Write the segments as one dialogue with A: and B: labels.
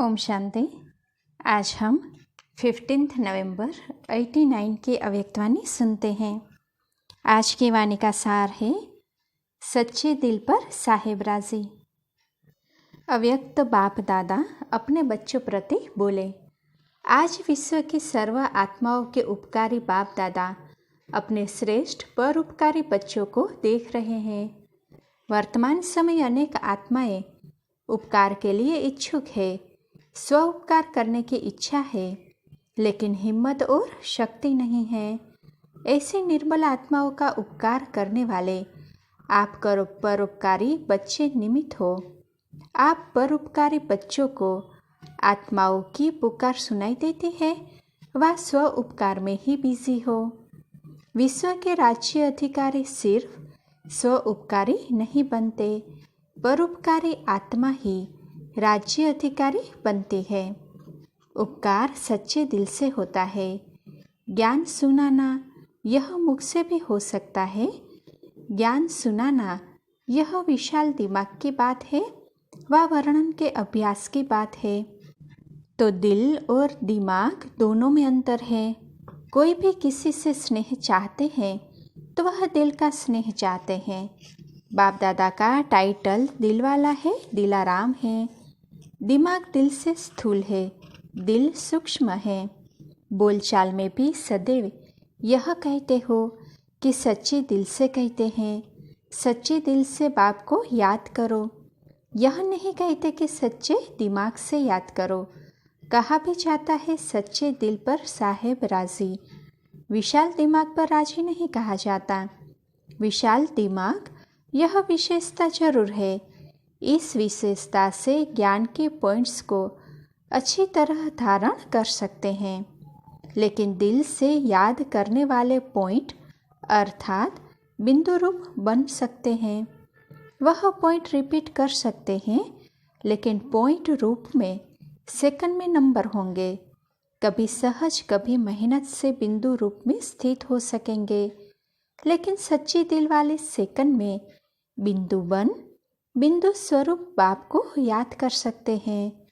A: ओम शांति। आज हम 15 नवंबर 89 की अव्यक्तवाणी सुनते हैं। आज की वाणी का सार है सच्चे दिल पर साहेब राजी। अव्यक्त बाप दादा अपने बच्चों प्रति बोले। आज विश्व की सर्व आत्माओं के उपकारी बाप दादा अपने श्रेष्ठ परोपकारी बच्चों को देख रहे हैं। वर्तमान समय अनेक आत्माएं उपकार के लिए इच्छुक है, स्व उपकार करने की इच्छा है, लेकिन हिम्मत और शक्ति नहीं है। ऐसी निर्बल आत्माओं का उपकार करने वाले आप परोपकारी बच्चे निमित्त हो। आप परोपकारी बच्चों को आत्माओं की पुकार सुनाई देती है, वह स्व उपकार में ही बिजी हो। विश्व के राज्य अधिकारी सिर्फ स्व उपकारी नहीं बनते, परोपकारी आत्मा ही राज्य अधिकारी बनती है। उपकार सच्चे दिल से होता है। ज्ञान सुनाना यह मुख से भी हो सकता है। ज्ञान सुनाना यह विशाल दिमाग की बात है, वह वर्णन के अभ्यास की बात है। तो दिल और दिमाग दोनों में अंतर है। कोई भी किसी से स्नेह चाहते हैं तो वह दिल का स्नेह चाहते हैं। बाप दादा का टाइटल दिल वाला है, दिलाराम है। दिमाग दिल से स्थूल है, दिल सूक्ष्म है। बोलचाल में भी सदैव यह कहते हो कि सच्चे दिल से कहते हैं, सच्चे दिल से बाप को याद करो। यह नहीं कहते कि सच्चे दिमाग से याद करो। कहा भी जाता है सच्चे दिल पर साहेब राजी। विशाल दिमाग पर राजी नहीं कहा जाता। विशाल दिमाग यह विशेषता जरूर है। इस विशेषता से ज्ञान के पॉइंट्स को अच्छी तरह धारण कर सकते हैं, लेकिन दिल से याद करने वाले पॉइंट अर्थात बिंदु रूप बन सकते हैं। वह पॉइंट रिपीट कर सकते हैं, लेकिन पॉइंट रूप में सेकंड में नंबर होंगे। कभी सहज कभी मेहनत से बिंदु रूप में स्थित हो सकेंगे, लेकिन सच्ची दिल वाले सेकंड में बिंदु स्वरूप बाप को याद कर सकते हैं।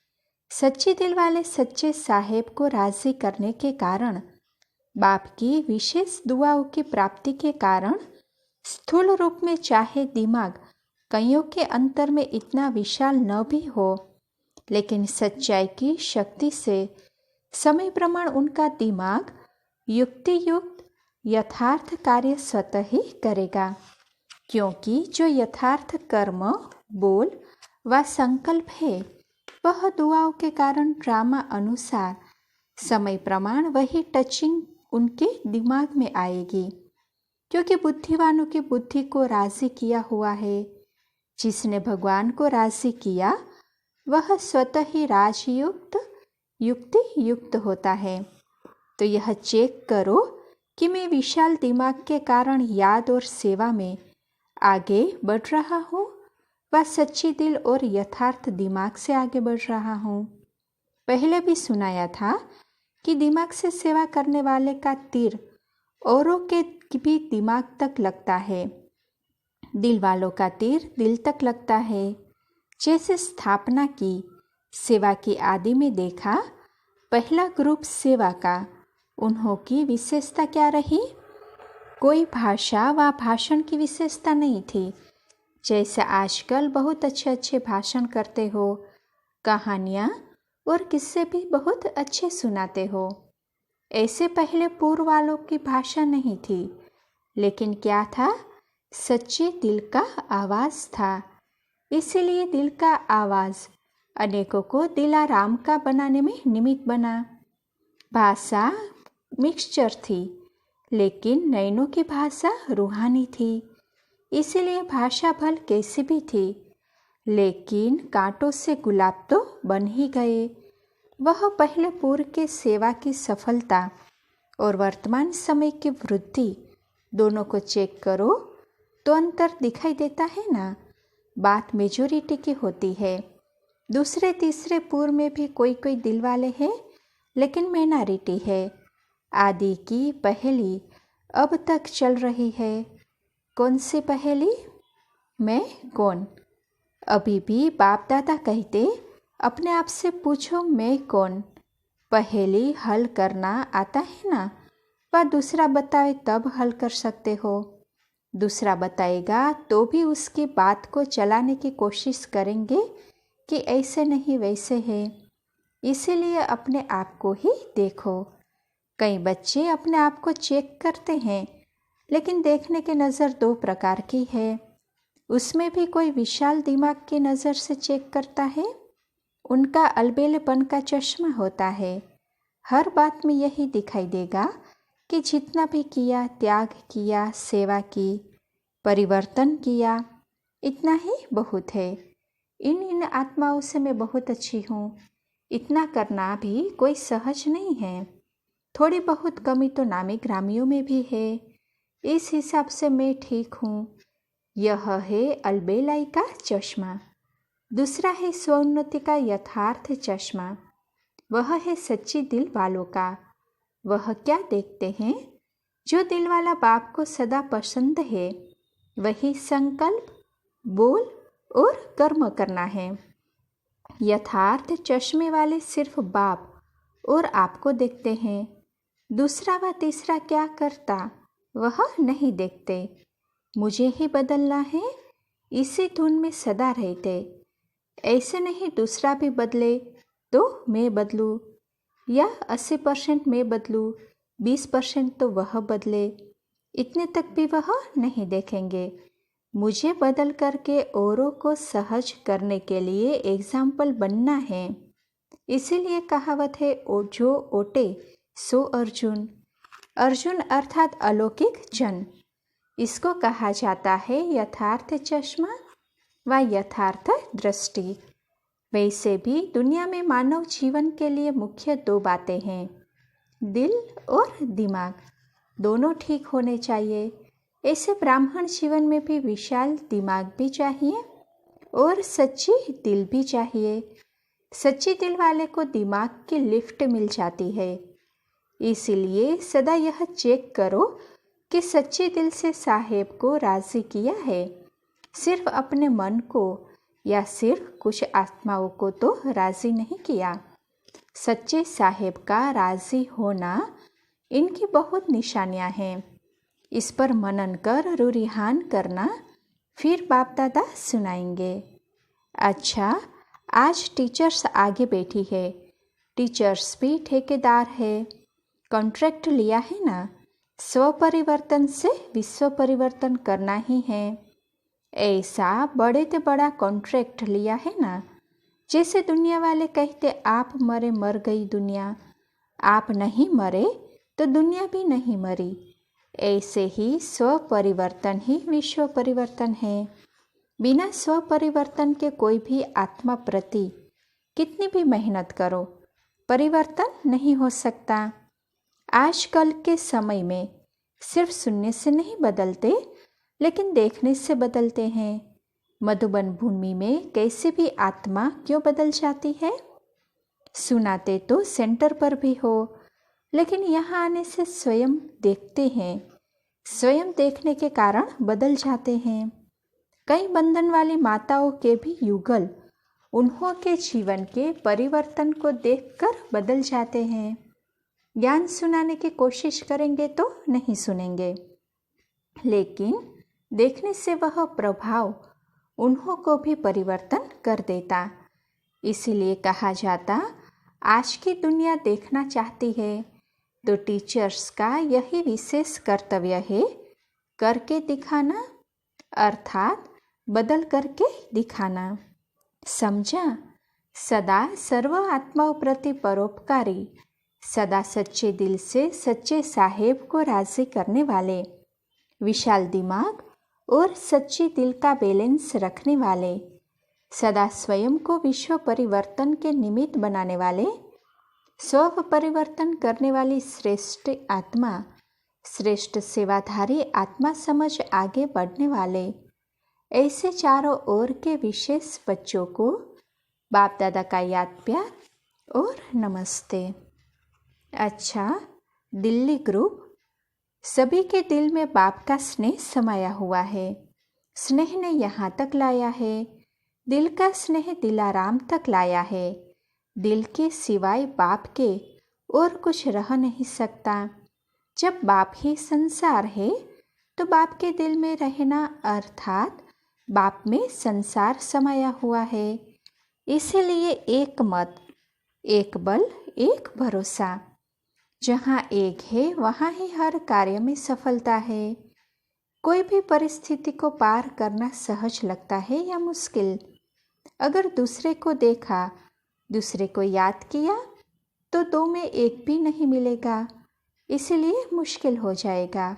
A: सच्चे दिल वाले सच्चे साहेब को राजी करने के कारण, बाप की विशेष दुआओं की प्राप्ति के कारण स्थूल रूप में चाहे दिमाग कईयों के अंतर में इतना विशाल न भी हो, लेकिन सच्चाई की शक्ति से समय प्रमाण उनका दिमाग युक्ति युक्त यथार्थ कार्य स्वतः ही करेगा, क्योंकि जो यथार्थ कर्म बोल व संकल्प है वह दुआओं के कारण ड्रामा अनुसार समय प्रमाण वही टचिंग उनके दिमाग में आएगी, क्योंकि बुद्धिवानों की बुद्धि को राजी किया हुआ है। जिसने भगवान को राजी किया वह स्वतः ही राजयुक्त युक्ति युक्त होता है। तो यह चेक करो कि मैं विशाल दिमाग के कारण याद और सेवा में आगे बढ़ रहा हूँ व सच्ची दिल और यथार्थ दिमाग से आगे बढ़ रहा हूँ। पहले भी सुनाया था कि दिमाग से सेवा करने वाले का तीर औरों के भी दिमाग तक लगता है, दिल वालों का तीर दिल तक लगता है। जैसे स्थापना की सेवा की आदि में देखा, पहला ग्रुप सेवा का उन्हों की विशेषता क्या रही? कोई भाषा व भाषण की विशेषता नहीं थी। जैसे आजकल बहुत अच्छे अच्छे भाषण करते हो, कहानियाँ और किस्से भी बहुत अच्छे सुनाते हो, ऐसे पहले पूर्व वालों की भाषा नहीं थी। लेकिन क्या था? सच्चे दिल का आवाज़ था। इसीलिए दिल का आवाज़ अनेकों को दिलाराम का बनाने में निमित्त बना। भाषा मिक्सचर थी, लेकिन नैनों की भाषा रूहानी थी। इसीलिए भाषा भल कैसी भी थी, लेकिन कांटों से गुलाब तो बन ही गए। वह पहले पूर्व के सेवा की सफलता और वर्तमान समय की वृद्धि दोनों को चेक करो तो अंतर दिखाई देता है ना। बात मेजोरिटी की होती है। दूसरे तीसरे पूर्व में भी कोई कोई दिल वाले हैं, लेकिन माइनॉरिटी है। आदि की पहेली अब तक चल रही है। कौन सी पहेली? मैं कौन? अभी भी बाप दादा कहते अपने आप से पूछो, मैं कौन? पहेली हल करना आता है ना? वह दूसरा बताए तब हल कर सकते हो। दूसरा बताएगा तो भी उसकी बात को चलाने की कोशिश करेंगे कि ऐसे नहीं वैसे है। इसीलिए अपने आप को ही देखो। कई बच्चे अपने आप को चेक करते हैं, लेकिन देखने की नज़र दो प्रकार की है। उसमें भी कोई विशाल दिमाग की नज़र से चेक करता है, उनका अलबेलेपन का चश्मा होता है। हर बात में यही दिखाई देगा कि जितना भी किया, त्याग किया, सेवा की, परिवर्तन किया, इतना ही बहुत है। इन आत्माओं से मैं बहुत अच्छी हूँ। इतना करना भी कोई सहज नहीं है। थोड़ी बहुत कमी तो नामी ग्रामियों में भी है। इस हिसाब से मैं ठीक हूँ। यह है अलबेलाई का चश्मा। दूसरा है स्वोन्नति का यथार्थ चश्मा। वह है सच्ची दिल वालों का। वह क्या देखते हैं? जो दिल वाला बाप को सदा पसंद है, वही संकल्प, बोल और कर्म करना है। यथार्थ चश्मे वाले सिर्फ बाप और आपको देखते हैं। दूसरा व तीसरा क्या करता, वह नहीं देखते। मुझे ही बदलना है, इसी धुन में सदा रहते। ऐसे नहीं दूसरा भी बदले तो मैं बदलूं, या 80% मैं बदलूं, 20% तो वह बदले। इतने तक भी वह नहीं देखेंगे। मुझे बदल करके औरों को सहज करने के लिए एग्जाम्पल बनना है। इसीलिए कहावत है, जो ओटे सो अर्जुन। अर्जुन अर्थात अलौकिक जन। इसको कहा जाता है यथार्थ चश्मा व यथार्थ दृष्टि। वैसे भी दुनिया में मानव जीवन के लिए मुख्य दो बातें हैं, दिल और दिमाग। दोनों ठीक होने चाहिए। ऐसे ब्राह्मण जीवन में भी विशाल दिमाग भी चाहिए और सच्ची दिल भी चाहिए। सच्ची दिल वाले को दिमाग की लिफ्ट मिल जाती है। इसीलिए सदा यह चेक करो कि सच्चे दिल से साहेब को राजी किया है, सिर्फ अपने मन को या सिर्फ कुछ आत्माओं को तो राजी नहीं किया। सच्चे साहेब का राजी होना इनकी बहुत निशानियां हैं। इस पर मनन कर रुरिहान करना, फिर बाप दादा सुनाएंगे। अच्छा, आज टीचर्स आगे बैठी है। टीचर्स भी ठेकेदार है। कॉन्ट्रैक्ट लिया है ना, स्वपरिवर्तन से विश्व परिवर्तन करना ही है। ऐसा बड़े से बड़ा कॉन्ट्रैक्ट लिया है ना। जैसे दुनिया वाले कहते, आप मरे मर गई दुनिया, आप नहीं मरे तो दुनिया भी नहीं मरी। ऐसे ही स्वपरिवर्तन ही विश्व परिवर्तन है। बिना स्वपरिवर्तन के कोई भी आत्मा प्रति कितनी भी मेहनत करो, परिवर्तन नहीं हो सकता। आजकल के समय में सिर्फ सुनने से नहीं बदलते, लेकिन देखने से बदलते हैं। मधुबन भूमि में कैसे भी आत्मा क्यों बदल जाती है? सुनाते तो सेंटर पर भी हो, लेकिन यहाँ आने से स्वयं देखते हैं। स्वयं देखने के कारण बदल जाते हैं। कई बंधन वाली माताओं के भी युगल उन्हों के जीवन के परिवर्तन को देखकर बदल जाते हैं। ज्ञान सुनाने की कोशिश करेंगे तो नहीं सुनेंगे, लेकिन देखने से वह प्रभाव उन्हों को भी परिवर्तन कर देता। इसीलिए कहा जाता, आज की दुनिया देखना चाहती है तो टीचर्स का यही विशेष कर्तव्य है, करके दिखाना, अर्थात बदल करके दिखाना। समझा? सदा सर्व आत्माओं प्रति परोपकारी, सदा सच्चे दिल से सच्चे साहेब को राजी करने वाले, विशाल दिमाग और सच्ची दिल का बैलेंस रखने वाले, सदा स्वयं को विश्व परिवर्तन के निमित्त बनाने वाले, स्व परिवर्तन करने वाली श्रेष्ठ आत्मा, श्रेष्ठ सेवाधारी आत्मा समझ आगे बढ़ने वाले, ऐसे चारों ओर के विशेष बच्चों को बाप दादा का याद प्यार और नमस्ते। अच्छा, दिल्ली ग्रुप, सभी के दिल में बाप का स्नेह समाया हुआ है। स्नेह ने यहाँ तक लाया है। दिल का स्नेह दिलाराम तक लाया है। दिल के सिवाय बाप के और कुछ रह नहीं सकता। जब बाप ही संसार है तो बाप के दिल में रहना अर्थात बाप में संसार समाया हुआ है। इसीलिए एक मत, एक बल, एक भरोसा। जहाँ एक है वहाँ ही हर कार्य में सफलता है। कोई भी परिस्थिति को पार करना सहज लगता है या मुश्किल? अगर दूसरे को देखा, दूसरे को याद किया तो दो में एक भी नहीं मिलेगा, इसलिए मुश्किल हो जाएगा।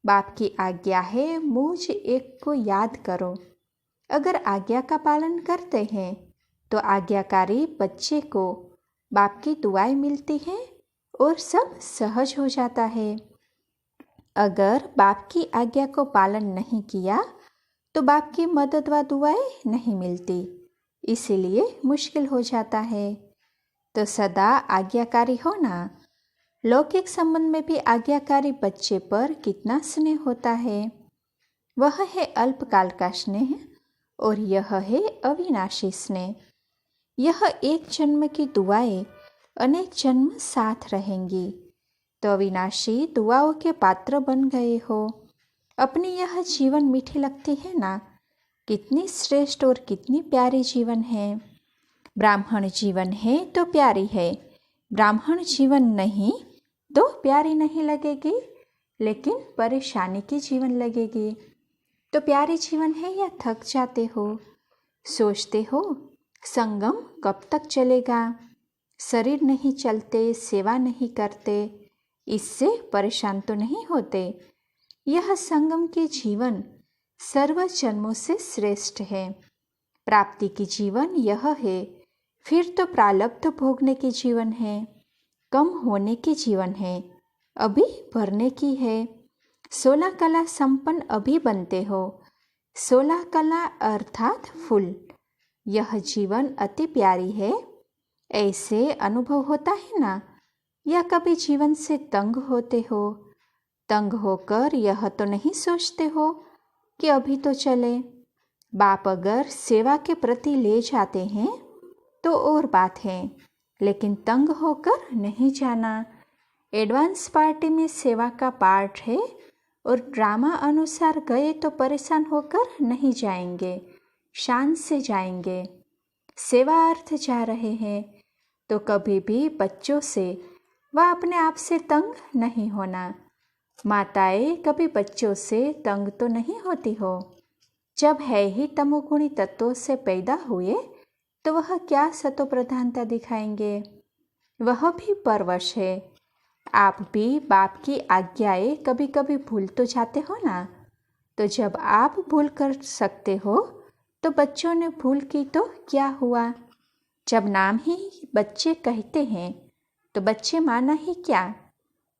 A: बाप की आज्ञा है मुझ एक को याद करो। अगर आज्ञा का पालन करते हैं तो आज्ञाकारी बच्चे को बाप की दुआएं मिलती हैं और सब सहज हो जाता है। अगर बाप की आज्ञा को पालन नहीं किया तो बाप की मदद व दुआएं नहीं मिलती, इसीलिए मुश्किल हो जाता है। तो सदा आज्ञाकारी होना। लौकिक संबंध में भी आज्ञाकारी बच्चे पर कितना स्नेह होता है। वह है अल्पकाल का स्नेह और यह है अविनाशी स्नेह। यह एक जन्म की दुआएं अनेक जन्म साथ रहेंगी। तो अविनाशी दुआओं के पात्र बन गए हो। अपनी यह जीवन मीठी लगती है ना? कितनी श्रेष्ठ और कितनी प्यारी जीवन है। ब्राह्मण जीवन है तो प्यारी है, ब्राह्मण जीवन नहीं तो प्यारी नहीं लगेगी, लेकिन परेशानी की जीवन लगेगी। तो प्यारी जीवन है या थक जाते हो? सोचते हो संगम कब तक चलेगा? शरीर नहीं चलते, सेवा नहीं करते, इससे परेशान तो नहीं होते? यह संगम के जीवन सर्व जन्मों से श्रेष्ठ है। प्राप्ति की जीवन यह है, फिर तो प्रारब्ध भोगने की जीवन है, कम होने की जीवन है, अभी भरने की है। 16 कला संपन्न अभी बनते हो। 16 कला अर्थात फूल। यह जीवन अति प्यारी है। ऐसे अनुभव होता है ना? या कभी जीवन से तंग होते हो? तंग होकर यह तो नहीं सोचते हो कि अभी तो चले। बाप अगर सेवा के प्रति ले जाते हैं तो और बात है, लेकिन तंग होकर नहीं जाना। एडवांस पार्टी में सेवा का पार्ट है और ड्रामा अनुसार गए तो परेशान होकर नहीं जाएंगे, शान से जाएंगे। सेवा अर्थ जा रहे हैं तो कभी भी बच्चों से व अपने आप से तंग नहीं होना। माताएं कभी बच्चों से तंग तो नहीं होती हो। जब है ही तमोगुणी तत्वों से पैदा हुए तो वह क्या सतो प्रधानता दिखाएंगे? वह भी परवश है। आप भी बाप की आज्ञाएं कभी कभी भूल तो जाते हो ना? तो जब आप भूल कर सकते हो तो बच्चों ने भूल की तो क्या हुआ? जब नाम ही बच्चे कहते हैं तो बच्चे माना ही क्या?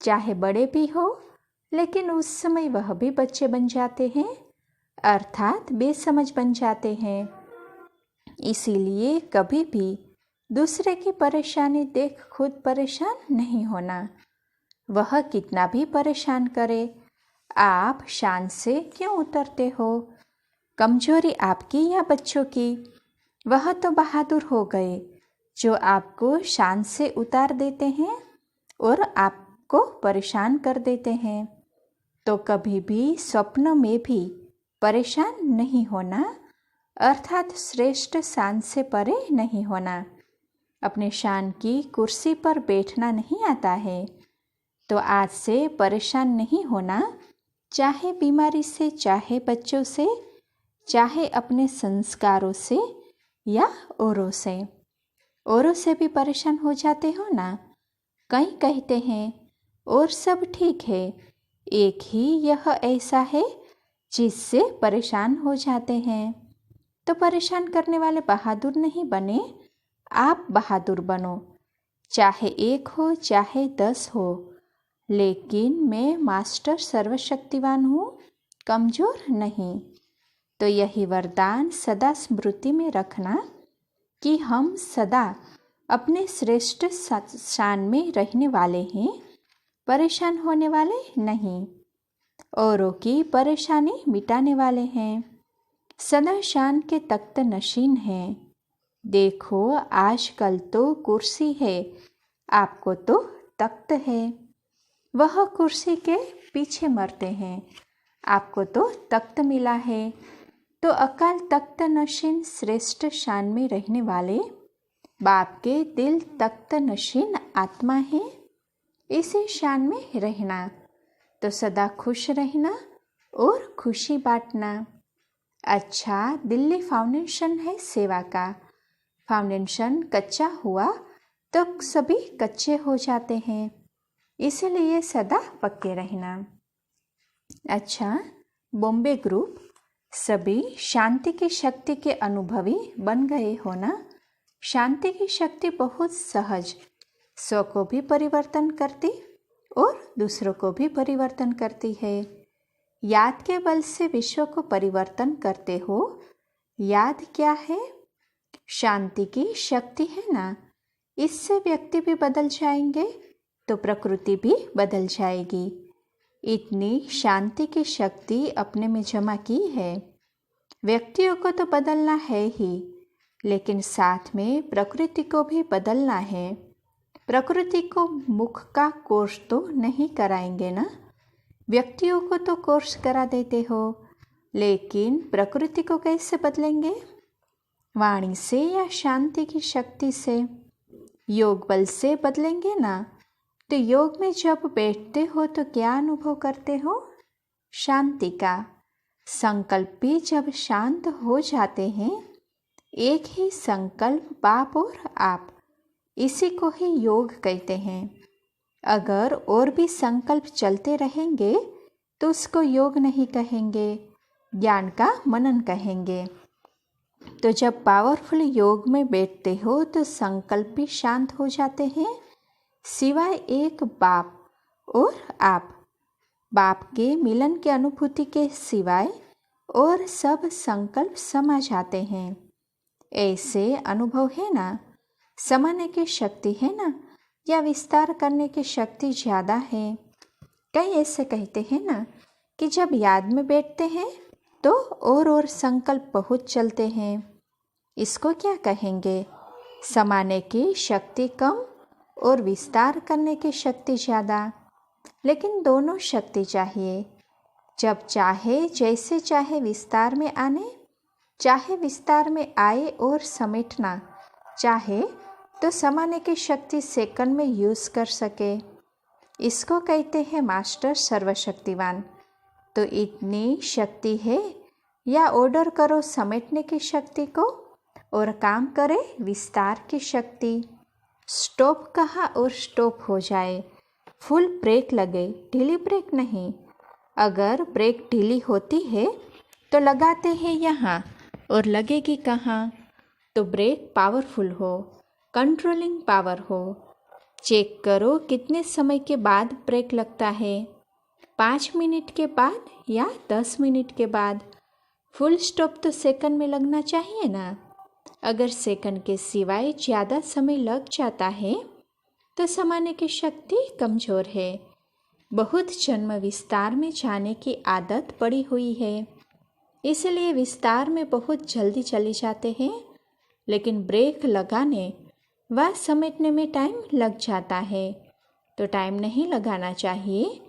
A: चाहे बड़े भी हो, लेकिन उस समय वह भी बच्चे बन जाते हैं, अर्थात बेसमझ बन जाते हैं। इसीलिए कभी भी दूसरे की परेशानी देख खुद परेशान नहीं होना। वह कितना भी परेशान करे, आप शान से क्यों उतरते हो? कमजोरी आपकी या बच्चों की? वह तो बहादुर हो गए जो आपको शान से उतार देते हैं और आपको परेशान कर देते हैं। तो कभी भी स्वप्न में भी परेशान नहीं होना, अर्थात श्रेष्ठ शान से परे नहीं होना। अपने शान की कुर्सी पर बैठना नहीं आता है तो आज से परेशान नहीं होना, चाहे बीमारी से, चाहे बच्चों से, चाहे अपने संस्कारों से या औरों से। औरों से भी परेशान हो जाते हो ना? कई कहते हैं और सब ठीक है, एक ही यह ऐसा है जिससे परेशान हो जाते हैं। तो परेशान करने वाले बहादुर नहीं बने, आप बहादुर बनो। चाहे 1 हो चाहे 10 हो, लेकिन मैं मास्टर सर्वशक्तिवान हूँ, कमज़ोर नहीं। तो यही वरदान सदा स्मृति में रखना कि हम सदा अपने श्रेष्ठ शान में रहने वाले हैं, परेशान होने वाले नहीं, औरों की परेशानी मिटाने वाले हैं। सदा शान के तख्त नशीन हैं। देखो आजकल तो कुर्सी है, आपको तो तख्त है। वह कुर्सी के पीछे मरते हैं, आपको तो तख्त मिला है। तो अकाल तख्त नशीन श्रेष्ठ शान में रहने वाले बाप के दिल तख्त नशीन आत्मा है। इसी शान में रहना तो सदा खुश रहना और खुशी बांटना। अच्छा, दिल्ली फाउंडेशन है सेवा का। फाउंडेशन कच्चा हुआ तो सभी कच्चे हो जाते हैं, इसलिए सदा पक्के रहना। अच्छा, बॉम्बे ग्रुप सभी शांति की शक्ति के अनुभवी बन गए हो ना। शांति की शक्ति बहुत सहज, स्व को भी परिवर्तन करती और दूसरों को भी परिवर्तन करती है। याद के बल से विश्व को परिवर्तन करते हो। याद क्या है? शांति की शक्ति है ना। इससे व्यक्ति भी बदल जाएंगे तो प्रकृति भी बदल जाएगी। इतनी शांति की शक्ति अपने में जमा की है। व्यक्तियों को तो बदलना है ही, लेकिन साथ में प्रकृति को भी बदलना है। प्रकृति को मुख का कोर्स तो नहीं कराएंगे ना। व्यक्तियों को तो कोर्स करा देते हो, लेकिन प्रकृति को कैसे बदलेंगे? वाणी से या शांति की शक्ति से? योग बल से बदलेंगे ना। तो योग में जब बैठते हो तो क्या अनुभव करते हो? शांति का। संकल्प भी जब शांत हो जाते हैं, एक ही संकल्प बाप और आप, इसी को ही योग कहते हैं। अगर और भी संकल्प चलते रहेंगे तो उसको योग नहीं कहेंगे, ज्ञान का मनन कहेंगे। तो जब पावरफुल योग में बैठते हो तो संकल्प भी शांत हो जाते हैं, सिवाय एक बाप और आप। बाप के मिलन की अनुभूति के सिवाय और सब संकल्प समा जाते हैं। ऐसे अनुभव है ना। समाने की शक्ति है ना, या विस्तार करने की शक्ति ज़्यादा है? कई ऐसे कहते हैं ना कि जब याद में बैठते हैं तो और संकल्प बहुत चलते हैं। इसको क्या कहेंगे? समाने की शक्ति कम और विस्तार करने की शक्ति ज़्यादा। लेकिन दोनों शक्ति चाहिए। जब चाहे जैसे चाहे विस्तार में आने, चाहे विस्तार में आए और समेटना, चाहे तो समाने की शक्ति सेकंड में यूज़ कर सके। इसको कहते हैं मास्टर सर्वशक्तिवान। तो इतनी शक्ति है, या ऑर्डर करो समेटने की शक्ति को और काम करे विस्तार की शक्ति। स्टॉप कहा और स्टॉप हो जाए, फुल ब्रेक लगे, ढीली ब्रेक नहीं। अगर ब्रेक ढीली होती है तो लगाते हैं यहाँ और लगेगी कहाँ? तो ब्रेक पावरफुल हो, कंट्रोलिंग पावर हो। चेक करो कितने समय के बाद ब्रेक लगता है, 5 मिनट के बाद या 10 मिनट के बाद। फुल स्टॉप तो सेकंड में लगना चाहिए ना। अगर सेकंड के सिवाय ज़्यादा समय लग जाता है तो समाने की शक्ति कमज़ोर है। बहुत जन्म विस्तार में जाने की आदत पड़ी हुई है, इसलिए विस्तार में बहुत जल्दी चले जाते हैं, लेकिन ब्रेक लगाने व समेटने में टाइम लग जाता है। तो टाइम नहीं लगाना चाहिए,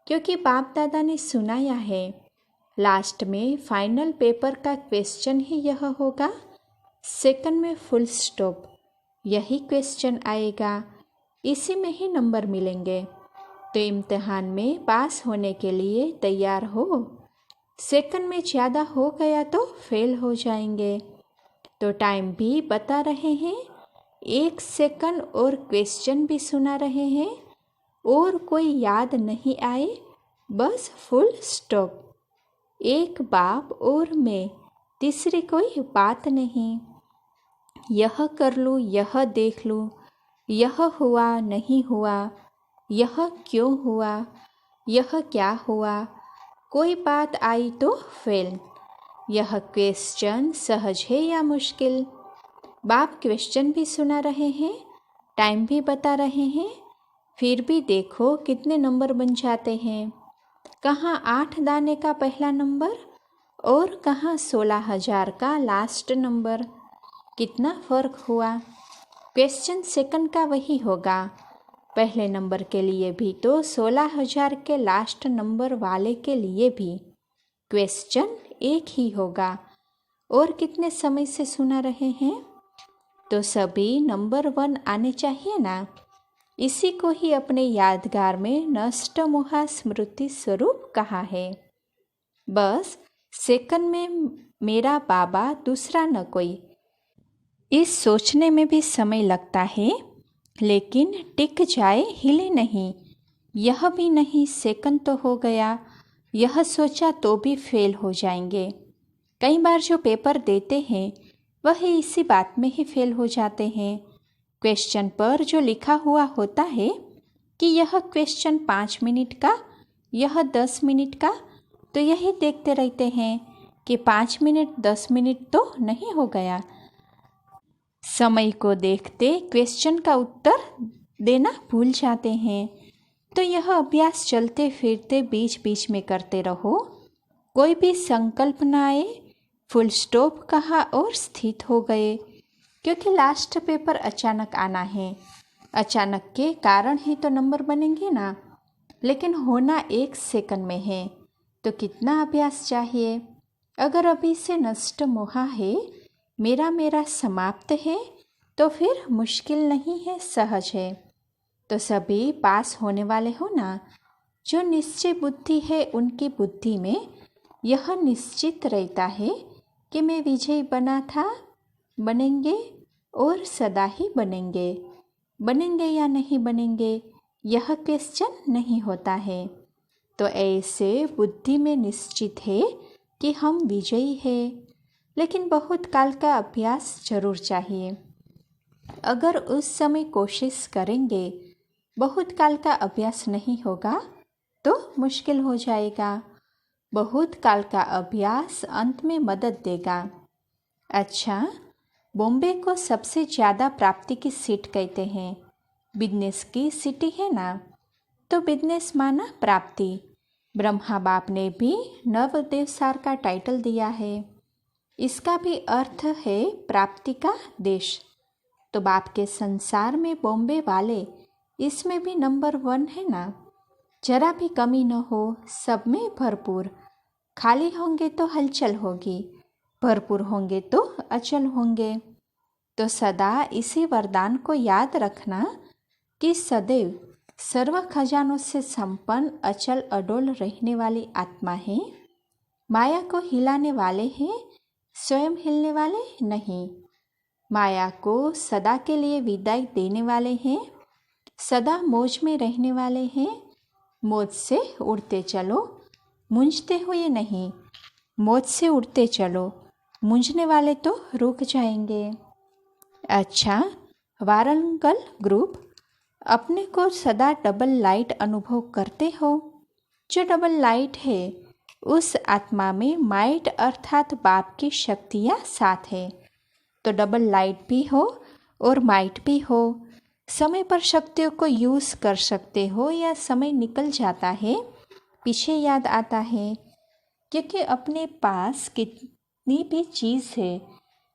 A: क्योंकि बाप दादा ने सुनाया है लास्ट में फाइनल पेपर का क्वेश्चन ही यह होगा, सेकंड में फुल स्टॉप। यही क्वेश्चन आएगा, इसी में ही नंबर मिलेंगे। तो इम्तिहान में पास होने के लिए तैयार हो। सेकंड में ज़्यादा हो गया तो फेल हो जाएंगे। तो टाइम भी बता रहे हैं, 1 सेकंड और क्वेश्चन भी सुना रहे हैं, और कोई याद नहीं आए, बस फुल स्टॉप। एक बाप और मैं, तीसरी कोई बात नहीं। यह कर लूँ, यह देख लूँ, यह हुआ नहीं हुआ, यह क्यों हुआ, यह क्या हुआ, कोई बात आई तो फेल। यह क्वेश्चन सहज है या मुश्किल? बाप क्वेश्चन भी सुना रहे हैं, टाइम भी बता रहे हैं, फिर भी देखो कितने नंबर बन जाते हैं। कहाँ 8 दाने का पहला नंबर और कहाँ 16,000 का लास्ट नंबर। कितना फ़र्क हुआ। क्वेश्चन सेकंड का वही होगा। पहले नंबर के लिए भी तो 16,000 के लास्ट नंबर वाले के लिए भी क्वेश्चन एक ही होगा। और कितने समय से सुना रहे हैं, तो सभी नंबर 1 आने चाहिए ना। इसी को ही अपने यादगार में नष्ट मोहा स्मृति स्वरूप कहा है। बस सेकंड में मेरा बाबा दूसरा न कोई, इस सोचने में भी समय लगता है, लेकिन टिक जाए हिले नहीं। यह भी नहीं सेकंड तो हो गया, यह सोचा तो भी फेल हो जाएंगे। कई बार जो पेपर देते हैं वह इसी बात में ही फेल हो जाते हैं। क्वेश्चन पर जो लिखा हुआ होता है कि यह क्वेश्चन 5 मिनट का, यह 10 मिनट का, तो यही देखते रहते हैं कि 5 मिनट 10 मिनट तो नहीं हो गया। समय को देखते क्वेश्चन का उत्तर देना भूल जाते हैं। तो यह अभ्यास चलते फिरते बीच बीच में करते रहो। कोई भी संकल्प न आए, फुल स्टॉप कहा और स्थित हो गए, क्योंकि लास्ट पेपर अचानक आना है। अचानक के कारण ही तो नंबर बनेंगे ना, लेकिन होना 1 सेकंड में है। तो कितना अभ्यास चाहिए। अगर अभी से नष्ट मोहा है, मेरा समाप्त है, तो फिर मुश्किल नहीं है, सहज है। तो सभी पास होने वाले हो ना। जो निश्चय बुद्धि है उनकी बुद्धि में यह निश्चित रहता है कि मैं विजयी बना था, बनेंगे और सदा ही बनेंगे। बनेंगे या नहीं बनेंगे यह क्वेश्चन नहीं होता है। तो ऐसे बुद्धि में निश्चित है कि हम विजयी हैं। लेकिन बहुत काल का अभ्यास जरूर चाहिए। अगर उस समय कोशिश करेंगे, बहुत काल का अभ्यास नहीं होगा तो मुश्किल हो जाएगा। बहुत काल का अभ्यास अंत में मदद देगा। अच्छा, बॉम्बे को सबसे ज़्यादा प्राप्ति की सीट कहते हैं। बिजनेस की सिटी है ना, तो बिजनेस माना प्राप्ति। ब्रह्मा बाप ने भी नवदेव सार का टाइटल दिया है। इसका भी अर्थ है प्राप्ति का देश। तो बाप के संसार में बॉम्बे वाले इसमें भी नंबर 1 है ना। जरा भी कमी न हो, सब में भरपूर। खाली होंगे तो हलचल होगी, भरपूर होंगे तो अचल होंगे। तो सदा इसी वरदान को याद रखना कि सदैव सर्व खजानों से संपन्न अचल अडोल रहने वाली आत्मा है। माया को हिलाने वाले हैं, स्वयं हिलने वाले नहीं। माया को सदा के लिए विदाई देने वाले हैं, सदा मौज में रहने वाले हैं। मौज से उड़ते चलो, मूंझते हुए नहीं। मौज से उड़ते चलो, मूंझने वाले तो रुक जाएंगे। अच्छा, वारंगल ग्रुप, अपने को सदा डबल लाइट अनुभव करते हो। जो डबल लाइट है उस आत्मा में माइट अर्थात बाप की शक्तियाँ साथ है। तो डबल लाइट भी हो और माइट भी हो। समय पर शक्तियों को यूज़ कर सकते हो या समय निकल जाता है, पीछे याद आता है। क्योंकि अपने पास कितनी भी चीज़ है,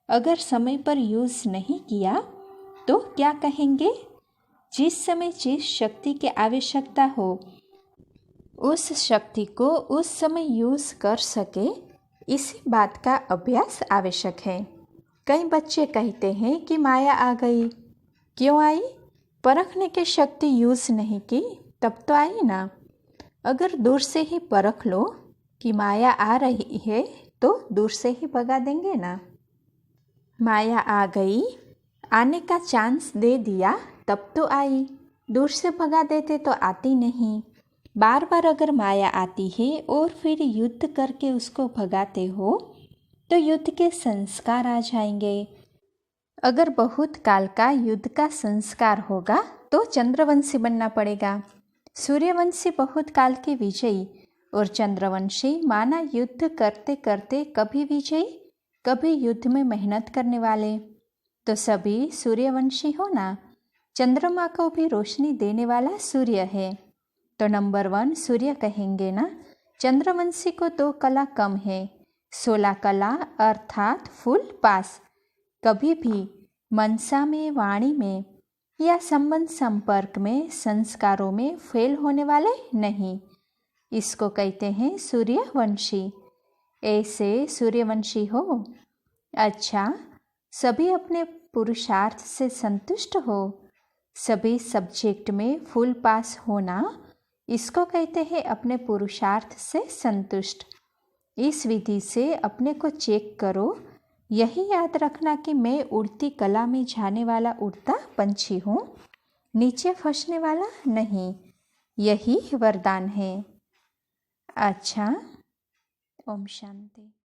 A: अगर समय पर यूज़ नहीं किया तो क्या कहेंगे। जिस समय जिस शक्ति की आवश्यकता हो उस शक्ति को उस समय यूज़ कर सके, इसी बात का अभ्यास आवश्यक है। कई बच्चे कहते हैं कि माया आ गई। क्यों आई? परखने की शक्ति यूज़ नहीं की तब तो आई ना। अगर दूर से ही परख लो कि माया आ रही है तो दूर से ही भगा देंगे ना। माया आ गई, आने का चांस दे दिया तब तो आई। दूर से भगा देते तो आती नहीं। बार बार अगर माया आती है और फिर युद्ध करके उसको भगाते हो तो युद्ध के संस्कार आ जाएंगे। अगर बहुत काल का युद्ध का संस्कार होगा तो चंद्रवंशी बनना पड़ेगा। सूर्यवंशी बहुत काल के विजयी और चंद्रवंशी माना युद्ध करते करते कभी विजयी कभी युद्ध में मेहनत करने वाले। तो सभी सूर्यवंशी हो ना। चंद्रमा को भी रोशनी देने वाला सूर्य है, तो नंबर 1 सूर्य कहेंगे ना। चंद्रवंशी को 2 कला कम है, 16 कला अर्थात फुल पास कभी भी मनसा में, वाणी में या संबंध संपर्क में, संस्कारों में फेल होने वाले नहीं। इसको कहते हैं सूर्यवंशी। ऐसे सूर्यवंशी हो। अच्छा, सभी अपने पुरुषार्थ से संतुष्ट हो। सभी सब्जेक्ट में फुल पास होना, इसको कहते हैं अपने पुरुषार्थ से संतुष्ट। इस विधि से अपने को चेक करो। यही याद रखना कि मैं उड़ती कला में जाने वाला उड़ता पंछी हूँ, नीचे फंसने वाला नहीं। यही वरदान है। अच्छा, ओम शांति।